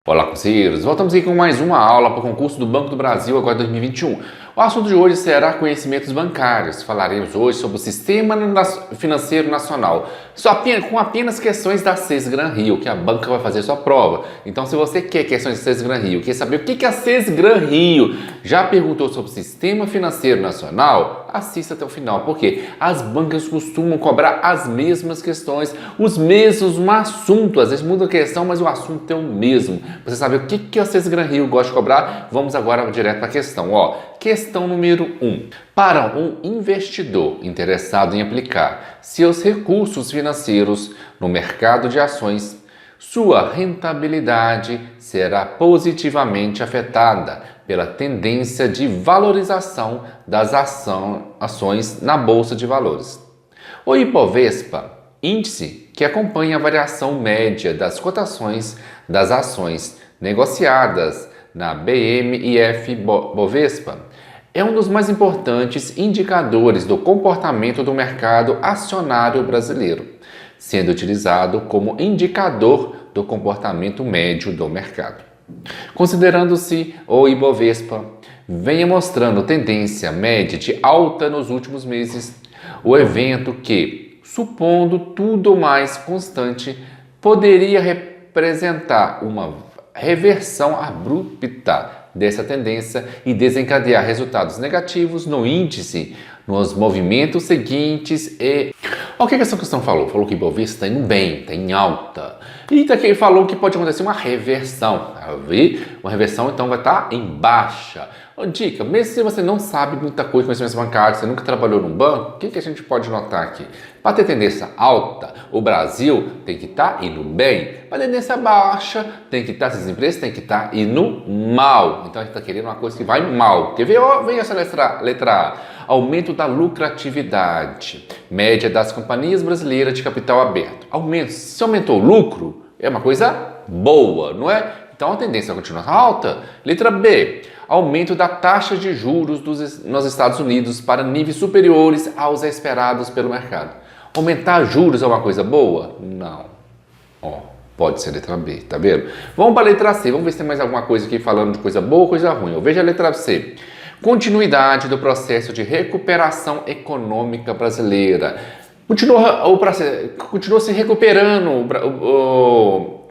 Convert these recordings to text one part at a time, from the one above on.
Olá, conselheiros! Voltamos aqui com mais uma aula para o concurso do Banco do Brasil, agora 2021. O assunto de hoje será conhecimentos bancários. Falaremos hoje sobre o Sistema Financeiro Nacional, com apenas questões da Sesgran Rio, que a banca vai fazer sua prova. Então, se você quer questões da Sesgran Rio, quer saber o que a Sesgran Rio já perguntou sobre o Sistema Financeiro Nacional, assista até o final, porque as bancas costumam cobrar as mesmas questões, os mesmos assuntos. Às vezes muda a questão, mas o assunto é o mesmo. Você sabe o que a Sesgran Rio gosta de cobrar? Vamos agora direto para a questão. Questão número 1. Para um investidor interessado em aplicar seus recursos financeiros no mercado de ações, sua rentabilidade será positivamente afetada pela tendência de valorização das ações na Bolsa de Valores. O Ibovespa, índice que acompanha a variação média das cotações das ações negociadas na BM&F Bovespa, é um dos mais importantes indicadores do comportamento do mercado acionário brasileiro, sendo utilizado como indicador do comportamento médio do mercado. Considerando-se o Ibovespa venha mostrando tendência média de alta nos últimos meses, o evento que, supondo tudo mais constante, poderia representar uma reversão abrupta dessa tendência e desencadear resultados negativos no índice nos movimentos seguintes. O que essa questão falou? Falou que o Ibovespa está indo bem, está em alta. E daqui falou que pode acontecer uma reversão. Uma reversão então vai estar em baixa. Dica, mesmo se você não sabe muita coisa de conhecimentos bancários, você nunca trabalhou num banco, o que a gente pode notar aqui? Para ter tendência alta, o Brasil tem que estar indo bem. Para tendência baixa, tem que estar, essas empresas têm que estar indo mal. Então a gente está querendo uma coisa que vai mal. Quer ver? Vem essa letra A. Aumento da lucratividade média das companhias brasileiras de capital aberto. Se aumentou o lucro, é uma coisa boa, não é? Então a tendência continua alta. Letra B. Aumento da taxa de juros nos Estados Unidos para níveis superiores aos esperados pelo mercado. Aumentar juros é uma coisa boa? Não. Pode ser letra B, tá vendo? Vamos para a letra C. Vamos ver se tem mais alguma coisa aqui falando de coisa boa ou coisa ruim. Veja a letra C. Continuidade do processo de recuperação econômica brasileira. Continua se recuperando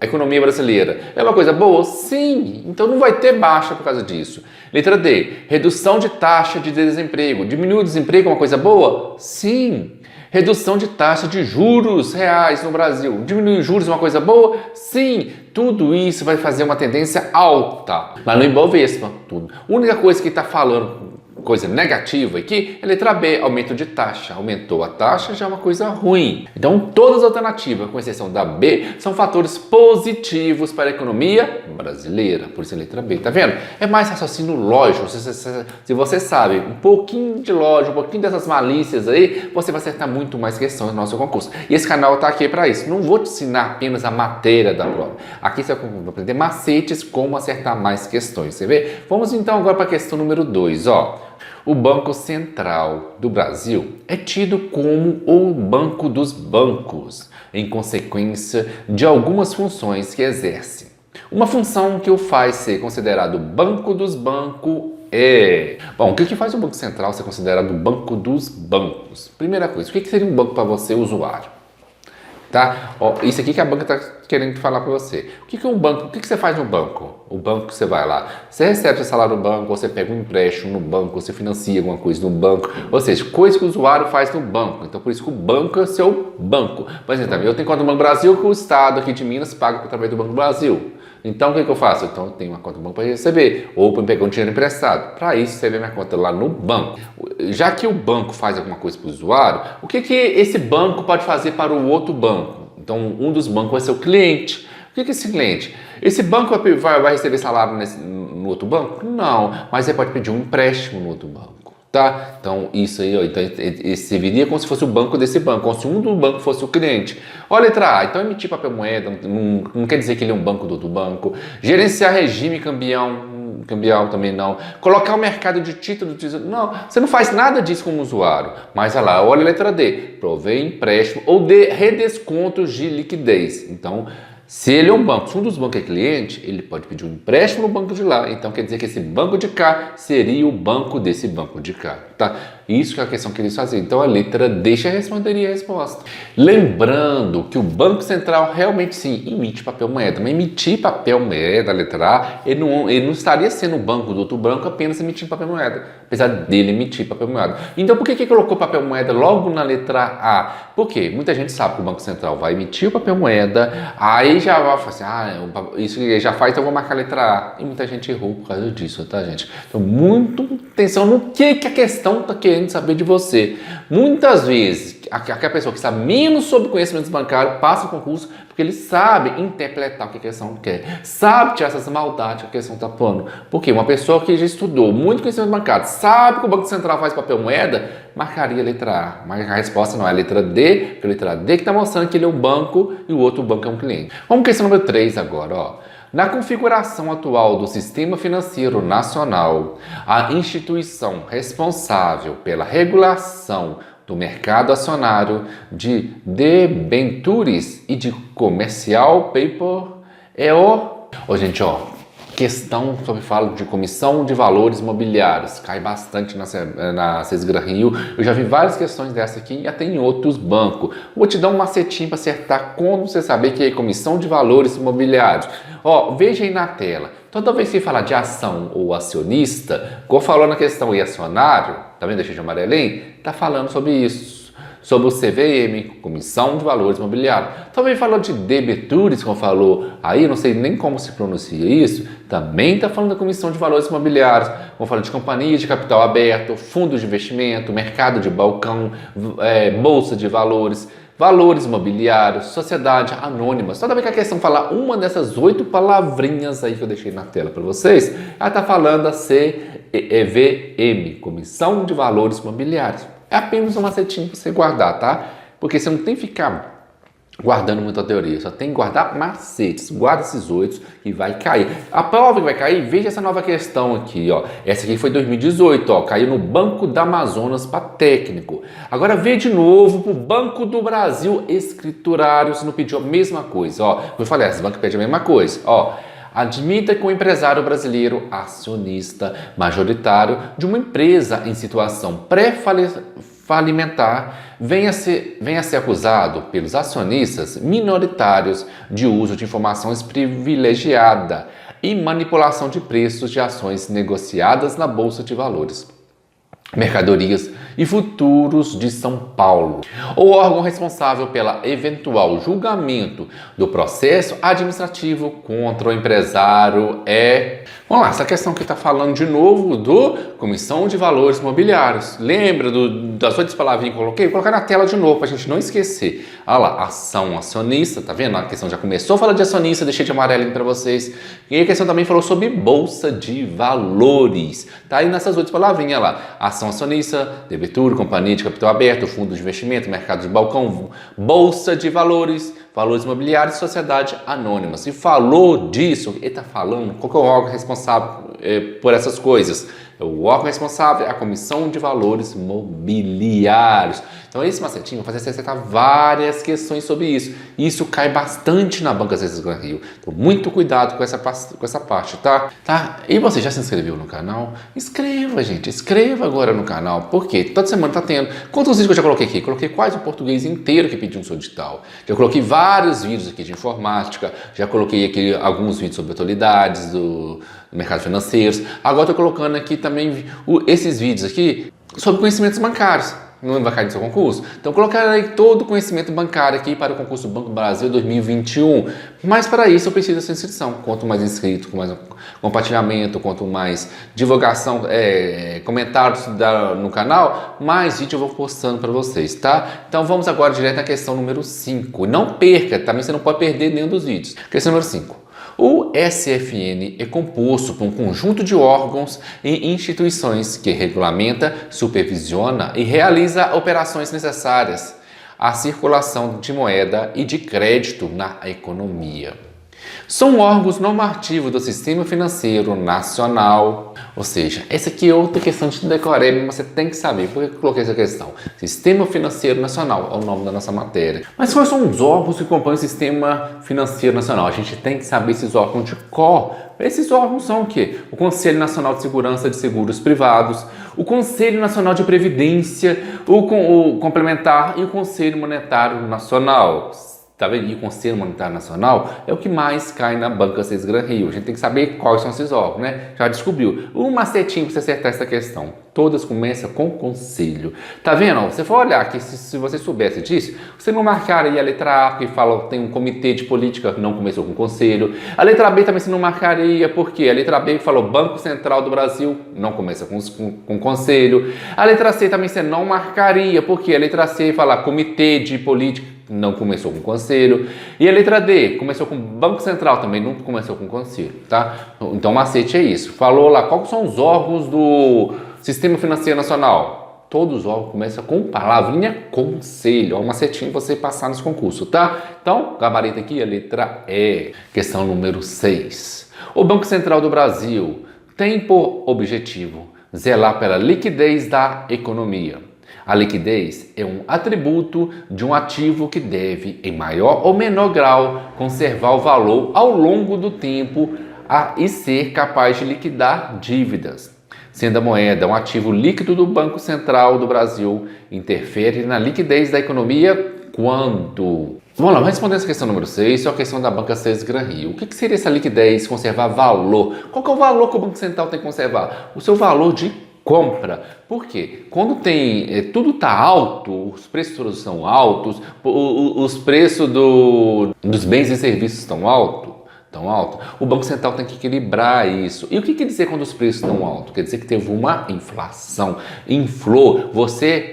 a economia brasileira. É uma coisa boa? Sim. Então não vai ter baixa por causa disso. Letra D. Redução de taxa de desemprego. Diminuir o desemprego é uma coisa boa? Sim. Redução de taxa de juros reais no Brasil. Diminuir os juros é uma coisa boa? Sim. Tudo isso vai fazer uma tendência alta. Lá no Ibovespa, tudo. A única coisa que está falando coisa negativa aqui é letra B, aumento de taxa. Aumentou a taxa, já é uma coisa ruim. Então, todas as alternativas, com exceção da B, são fatores positivos para a economia brasileira. Por isso é letra B, tá vendo? É mais raciocínio lógico. Se você sabe um pouquinho de lógica, um pouquinho dessas malícias aí, você vai acertar muito mais questões no nosso concurso. E esse canal está aqui para isso. Não vou te ensinar apenas a matéria da prova. Aqui você vai aprender macetes como acertar mais questões. Você vê? Vamos então agora para a questão número 2, O Banco Central do Brasil é tido como o banco dos bancos, em consequência de algumas funções que exerce. Uma função que o faz ser considerado banco dos bancos é... Bom, o que faz o Banco Central ser considerado banco dos bancos? Primeira coisa, o que seria um banco para você, usuário? Tá? Isso aqui que a banca está querendo falar para você. O que é um banco? O que você faz no banco? O banco que você vai lá, você recebe seu salário no banco, você pega um empréstimo no banco, você financia alguma coisa no banco, ou seja, coisa que o usuário faz no banco. Então, por isso que o banco é o seu banco. Por exemplo, eu tenho conta no Banco do Brasil que o Estado aqui de Minas paga através do Banco do Brasil. Então, o que eu faço? Então, eu tenho uma conta no banco para receber, ou para pegar um dinheiro emprestado. Para isso, você vê minha conta lá no banco. Já que o banco faz alguma coisa para o usuário, o que esse banco pode fazer para o outro banco? Então, um dos bancos vai ser o cliente. O que é esse cliente? Esse banco vai receber salário no outro banco? Não, mas ele pode pedir um empréstimo no outro banco. Tá? Então, isso aí, então, ele serviria como se fosse o banco desse banco, como se um do banco fosse o cliente. Olha a letra A, então emitir papel moeda não quer dizer que ele é um banco do outro banco. Gerenciar regime cambial também não. Colocar o mercado de título do tesouro, não. Você não faz nada disso como usuário. Mas olha lá, olha a letra D, provê empréstimo ou de redescontos de liquidez. Então, Se ele é um banco, se um dos bancos é cliente, ele pode pedir um empréstimo no banco de lá. Então quer dizer que esse banco de cá seria o banco desse banco de cá, tá? Isso que é a questão que eles fazem. Então a letra D já responderia a resposta. Lembrando que o Banco Central realmente sim emite papel moeda, mas emitir papel moeda, a letra A, ele não estaria sendo o banco do outro banco apenas emitindo papel moeda, apesar dele emitir papel moeda. Então por que colocou papel moeda logo na letra A? Porque muita gente sabe que o Banco Central vai emitir o papel moeda, aí já vai falar assim, isso já faz, então eu vou marcar a letra A. E muita gente errou por causa disso, tá, gente? Então, muito atenção no que a questão está querendo saber de você. Muitas vezes, aquela pessoa que sabe menos sobre conhecimentos bancários passa o concurso porque ele sabe interpretar o que a questão quer, sabe tirar essas maldades que a questão está pondo. Porque uma pessoa que já estudou muito conhecimento bancário, sabe que o Banco Central faz papel moeda, marcaria a letra A. Mas a resposta não é a letra D, porque a letra D que está mostrando que ele é um banco e o outro banco é um cliente. Vamos para a questão número 3 agora, ó. Na configuração atual do Sistema Financeiro Nacional, a instituição responsável pela regulação do mercado acionário de debentures e de comercial paper é o... gente, questão sobre fala de comissão de valores imobiliários, cai bastante na Cesgra Rio. Eu já vi várias questões dessa aqui e até em outros bancos. Vou te dar um macetinho para acertar como você saber que é comissão de valores imobiliários. Veja aí na tela. Toda vez que falar de ação ou acionista, como falou na questão e acionário, tá vendo? Deixa de amarelinho, tá falando sobre isso. Sobre o CVM, Comissão de Valores Imobiliários. Também falou de debentures, como falou aí, não sei nem como se pronuncia isso, também está falando da Comissão de Valores Imobiliários, como falou de companhia de capital aberto, fundos de investimento, mercado de balcão, bolsa de valores, valores imobiliários, sociedade anônima. Toda vez que a questão falar uma dessas 8 palavrinhas aí que eu deixei na tela para vocês, ela está falando a CVM, Comissão de Valores Imobiliários. É apenas um macetinho para você guardar, tá? Porque você não tem que ficar guardando muita teoria, só tem que guardar macetes. Guarda esses 8 e vai cair. A prova que vai cair, veja essa nova questão aqui, ó. Essa aqui foi 2018, ó. Caiu no Banco da Amazonas para técnico. Agora vê de novo para o Banco do Brasil Escriturário, se não pediu a mesma coisa, ó. Como eu falei, esse banco pede a mesma coisa, ó. Admita que o empresário brasileiro, acionista majoritário de uma empresa em situação pré-falimentar, venha a ser acusado pelos acionistas minoritários de uso de informações privilegiadas e manipulação de preços de ações negociadas na Bolsa de Valores, Mercadorias e Futuros de São Paulo. O órgão responsável pelo eventual julgamento do processo administrativo contra o empresário é... Vamos lá, essa questão que está falando de novo do Comissão de Valores Imobiliários. Lembra das 8 palavrinhas que eu coloquei? Vou colocar na tela de novo para a gente não esquecer. Olha lá, ação acionista, tá vendo? A questão já começou a falar de acionista, deixei de amarelinho para vocês. E a questão também falou sobre Bolsa de Valores. Tá aí nessas 8 palavrinhas lá. Ação acionista, debenture, companhia de capital aberto, fundo de investimento, mercado de balcão, Bolsa de Valores, valores imobiliários e sociedade anônima. Se falou disso, ele está falando, qual que é o órgão responsável por essas coisas? O órgão responsável é a Comissão de Valores Mobiliários. Então esse macetinho vai fazer você acertar várias questões sobre isso. E isso cai bastante na Banca Cesgra Rio. Então muito cuidado com essa parte, tá? E você já se inscreveu no canal? Inscreva, gente. Inscreva agora no canal. Por quê? Toda semana tá tendo. Quantos vídeos que eu já coloquei aqui? Coloquei quase o português inteiro que pediu um seu edital. Já coloquei vários vídeos aqui de informática. Já coloquei aqui alguns vídeos sobre atualidades do mercado financeiro. Agora estou colocando aqui também esses vídeos aqui sobre conhecimentos bancários. Não vai cair no seu concurso? Então colocarei todo o conhecimento bancário aqui para o concurso Banco do Brasil 2021. Mas para isso eu preciso da sua inscrição. Quanto mais inscrito, mais compartilhamento, quanto mais divulgação, comentários no canal, mais vídeo eu vou postando para vocês, tá? Então vamos agora direto na questão número 5. Não perca, também você não pode perder nenhum dos vídeos. Questão número 5. O SFN é composto por um conjunto de órgãos e instituições que regulamenta, supervisiona e realiza operações necessárias à circulação de moeda e de crédito na economia. São órgãos normativos do Sistema Financeiro Nacional. Ou seja, essa aqui é outra questão de decoreba, mas você tem que saber. Por que eu coloquei essa questão? Sistema Financeiro Nacional é o nome da nossa matéria. Mas quais são os órgãos que compõem o Sistema Financeiro Nacional? A gente tem que saber esses órgãos de cor. Esses órgãos são o quê? O Conselho Nacional de Segurança de Seguros Privados, o Conselho Nacional de Previdência, o Complementar e o Conselho Monetário Nacional. Tá vendo? E o Conselho Monetário Nacional é o que mais cai na banca 6 Gran Rio. A gente tem que saber quais são esses órgãos, né? Já descobriu. Um macetinho para você acertar essa questão. Todas começam com conselho. Tá vendo? Você for olhar aqui, se você soubesse disso, você não marcaria a letra A, que fala que tem um comitê de política que não começou com conselho. A letra B também você não marcaria, porque a letra B que falou Banco Central do Brasil não começa com conselho. A letra C também você não marcaria, porque a letra C fala comitê de política não começou com conselho. E a letra D começou com Banco Central, também não começou com conselho, tá? Então o macete é isso. Falou lá, quais são os órgãos do Sistema Financeiro Nacional? Todos os órgãos começam com palavrinha conselho. É um macetinho pra você passar nos concursos, tá? Então, gabarito aqui, a letra E. Questão número 6. O Banco Central do Brasil tem por objetivo zelar pela liquidez da economia. A liquidez é um atributo de um ativo que deve, em maior ou menor grau, conservar o valor ao longo do tempo e ser capaz de liquidar dívidas. Sendo a moeda um ativo líquido do Banco Central do Brasil, interfere na liquidez da economia quando... Vamos lá, vamos responder essa questão número 6, é a questão da banca 6 Gran Rio. O que seria essa liquidez, conservar valor? Qual que é o valor que o Banco Central tem que conservar? O seu valor de compra. Por quê? Quando tudo está alto, os preços todos são altos, os preços dos bens e serviços estão altos, o Banco Central tem que equilibrar isso. E o que quer dizer quando os preços estão altos? Quer dizer que teve uma inflação, inflou,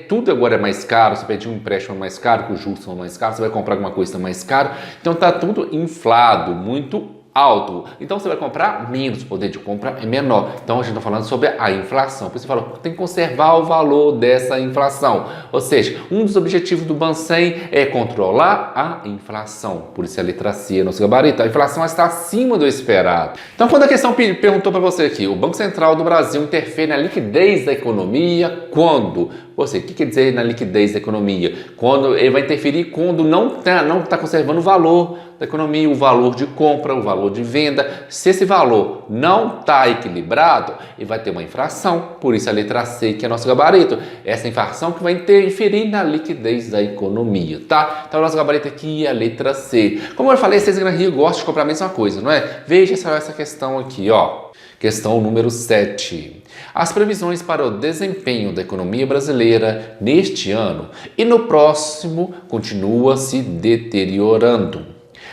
tudo agora é mais caro, você pediu um empréstimo mais caro, que os juros são mais caros, você vai comprar alguma coisa mais caro, então está tudo inflado, muito alto. Então você vai comprar menos, o poder de compra é menor. Então a gente está falando sobre a inflação. Por isso você falou, tem que conservar o valor dessa inflação. Ou seja, um dos objetivos do Bacen é controlar a inflação. Por isso a letra C é nosso gabarito. A inflação está acima do esperado. Então quando a questão perguntou para você aqui, o Banco Central do Brasil interfere na liquidez da economia quando? Você, o que quer dizer na liquidez da economia? Quando ele vai interferir quando não está conservando o valor da economia, o valor de compra, o valor de venda. Se esse valor não está equilibrado, ele vai ter uma inflação. Por isso a letra C, que é nosso gabarito. Essa inflação que vai interferir na liquidez da economia, tá? Então o nosso gabarito aqui é a letra C. Como eu falei, vocês Gran Rio gostam de comprar a mesma coisa, não é? Veja essa questão aqui, ó. Questão número 7. As previsões para o desempenho da economia brasileira neste ano e no próximo continuam se deteriorando.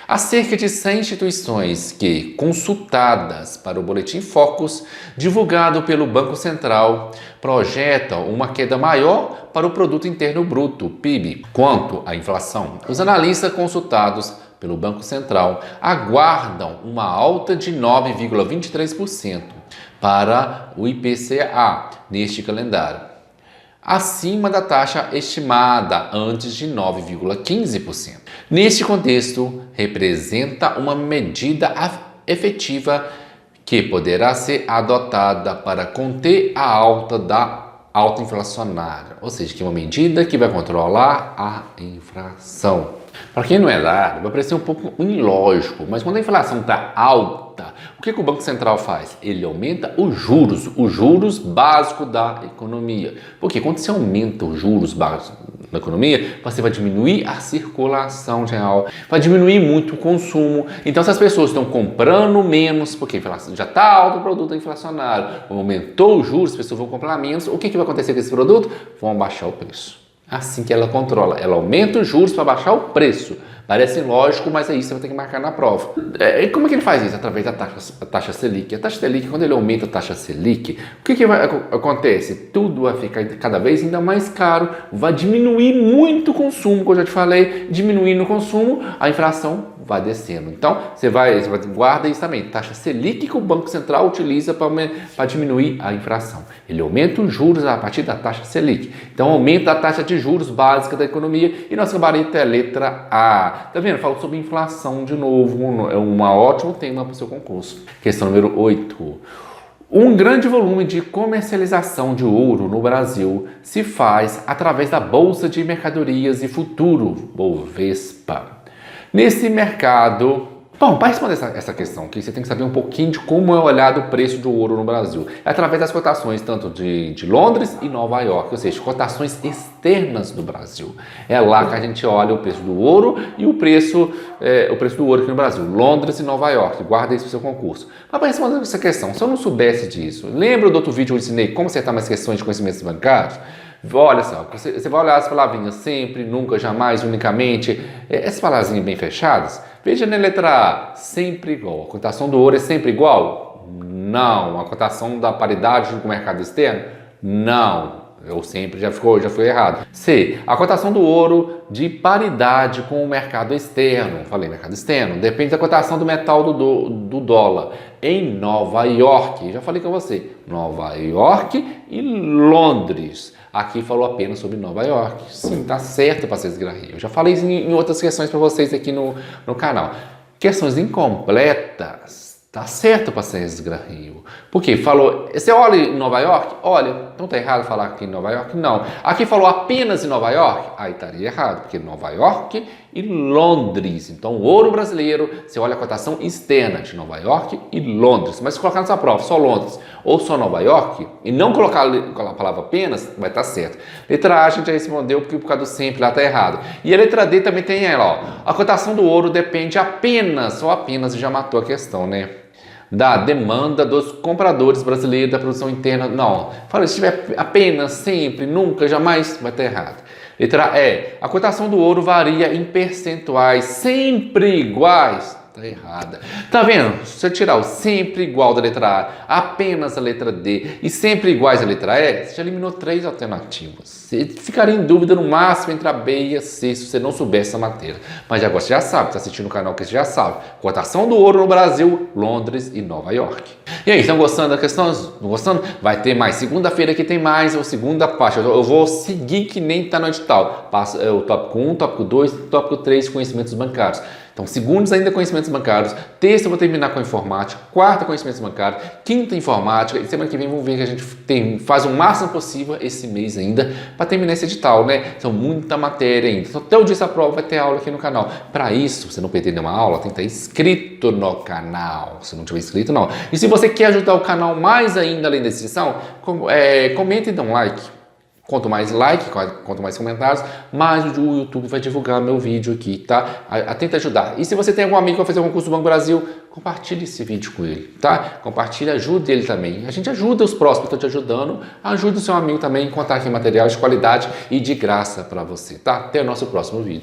Há cerca de 100 instituições que, consultadas para o Boletim Focus, divulgado pelo Banco Central, projetam uma queda maior para o Produto Interno Bruto, PIB, quanto à inflação. Os analistas consultados pelo Banco Central aguardam uma alta de 9,23% para o IPCA neste calendário, acima da taxa estimada antes de 9,15%. Neste contexto, representa uma medida efetiva que poderá ser adotada para conter a alta da alta inflacionária, ou seja, que é uma medida que vai controlar a inflação. Para quem não é da área, vai parecer um pouco ilógico, mas quando a inflação está alta, o que o Banco Central faz? Ele aumenta os juros básicos da economia. Porque quando você aumenta os juros básicos da economia, você vai diminuir a circulação real, vai diminuir muito o consumo. Então, se as pessoas estão comprando menos, porque a inflação já está alto, o produto é inflacionário, aumentou os juros, as pessoas vão comprar menos, o que vai acontecer com esse produto? Vão abaixar o preço. Assim que ela controla, ela aumenta os juros para baixar o preço. Parece lógico, mas é isso que você vai ter que marcar na prova. E como é que ele faz isso? Através da taxa Selic. A taxa Selic, quando ele aumenta a taxa Selic, o que acontece? Tudo vai ficar cada vez ainda mais caro, vai diminuir muito o consumo, como eu já te falei, diminuindo o consumo, a inflação vai descendo. Então, você guarda isso também. Taxa Selic que o Banco Central utiliza para diminuir a inflação. Ele aumenta os juros a partir da taxa Selic. Então, aumenta a taxa de juros básica da economia e nosso gabarito é a letra A. tá? Tá vendo? Falo sobre inflação de novo, é um ótimo tema para o seu concurso. Questão número 8. Um grande volume de comercialização de ouro no Brasil se faz através da Bolsa de Mercadorias e Futuro, Bovespa. Nesse mercado... Bom, para responder essa questão aqui, você tem que saber um pouquinho de como é olhado o preço do ouro no Brasil. É através das cotações tanto de Londres e Nova York, ou seja, cotações externas do Brasil. É lá que a gente olha o preço do ouro e o preço do ouro aqui no Brasil. Londres e Nova York, guarda isso para o seu concurso. Mas para responder essa questão, se eu não soubesse disso, lembra do outro vídeo que eu ensinei como acertar mais questões de conhecimentos bancários? Olha só, você vai olhar as palavrinhas sempre, nunca, jamais, unicamente, essas palavrinhas bem fechadas. Veja na letra A, sempre igual. A cotação do ouro é sempre igual? Não. A cotação da paridade com o mercado externo? Não. Eu sempre já foi errado. C, a cotação do ouro de paridade com o mercado externo. Falei mercado externo. Depende da cotação do metal do dólar. Em Nova York, já falei com você. Nova York e Londres. Aqui falou apenas sobre Nova York. Sim, tá certo, parceiros Granrio. Eu já falei isso em outras questões para vocês aqui no canal. Questões incompletas. Tá certo, parceiros Granrio. Porque falou, você olha em Nova York? Olha, não tá errado falar aqui em Nova York? Não. Aqui falou apenas em Nova York? Aí estaria errado, porque Nova York e Londres. Então, o ouro brasileiro, você olha a cotação externa de Nova York e Londres. Mas se colocar nessa prova só Londres ou só Nova York, e não colocar a palavra apenas, vai estar certo. Letra A a gente já respondeu, porque por causa do sempre lá está errado. E a letra D também tem ela, ó. A cotação do ouro depende apenas, só apenas, já matou a questão, né? Da demanda dos compradores brasileiros, da produção interna. Não, fala, se tiver apenas, sempre, nunca, jamais, vai estar errado. Letra E, a cotação do ouro varia em percentuais sempre iguais. Tá errada. Tá vendo? Se eu tirar o sempre igual da letra A, apenas a letra D e sempre iguais à letra E, você já eliminou 3 alternativas. Você ficaria em dúvida no máximo entre a B e a C se você não soubesse essa matéria. Mas agora você já sabe, está assistindo o canal que você já sabe. Cotação do ouro no Brasil, Londres e Nova York. E aí, estão gostando da questão? Não gostando? Vai ter mais. Segunda-feira aqui tem mais, ou segunda parte. Eu vou seguir que nem está no edital. Passo o tópico 1, tópico 2, tópico 3, conhecimentos bancários. Então, segundos ainda conhecimentos bancários, terça eu vou terminar com informática, quarta conhecimentos bancários, quinta informática e semana que vem vamos ver que a gente faz o máximo possível esse mês ainda para terminar esse edital, né? Então, muita matéria ainda. Então, até o dia dessa prova vai ter aula aqui no canal. Para isso, você não perder nenhuma aula, tem que estar inscrito no canal. Se não tiver inscrito, não. E se você quer ajudar o canal mais ainda além da inscrição, comenta e dá um like. Quanto mais like, quanto mais comentários, mais o YouTube vai divulgar meu vídeo aqui, tá? Tenta ajudar. E se você tem algum amigo que vai fazer um concurso do Banco do Brasil, compartilhe esse vídeo com ele, tá? Compartilhe, ajude ele também. A gente ajuda os próximos, estou te ajudando. Ajude o seu amigo também a encontrar aqui material de qualidade e de graça para você, tá? Até o nosso próximo vídeo.